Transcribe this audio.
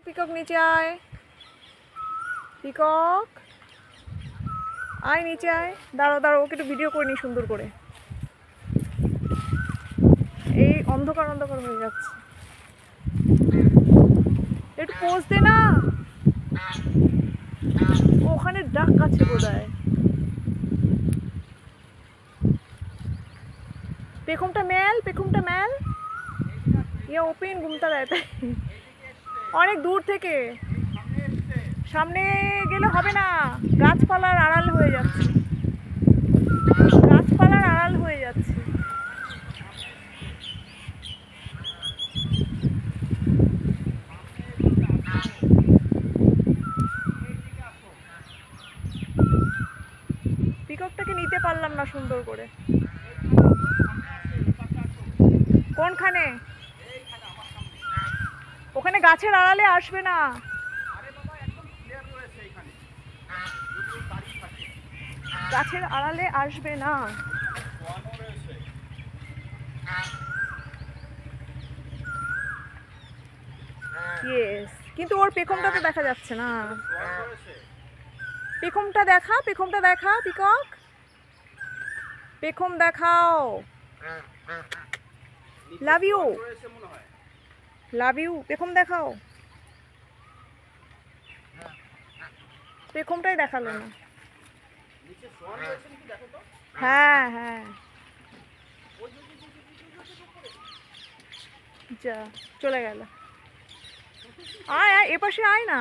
Peacock নিচে আয়, peacock আয় নিচে আয়। দাঁড়াও দাঁড়াও, ওকে একটু ভিডিও করে নি সুন্দর করে। এই অন্ধকার অন্ধকার হয়ে যাচ্ছে, একটু পোজ দে না। ওখানে ডাক আছে বোধহয়। পেখমটা মেল, পেখমটা মেল। ইয়ে ওপেন ঘুমতা रहता है। অনেক দূর থেকে, সামনে গেলে হবে না, গাছপালার আড়াল হয়ে যাচ্ছে, গাছপালার আড়াল হয়ে যাচ্ছে। পিককটাকে নিতে পারলাম না সুন্দর করে। কোনখানে? ওখানে গাছের আড়ালে আসবে না, গাছের আড়ালে আসবে না। ইয়েস, কিন্তু ওর পেখমটা তো দেখা যাচ্ছে না। পেখমটা দেখা, পেখমটা দেখা পিকক, পেখম দেখাও। Love you, love you. পেখম দেখাও। পেখমটাই দেখালো না। হ্যাঁ হ্যাঁ, যা চলে গেল। আয় আয়, এপাশে আয় না।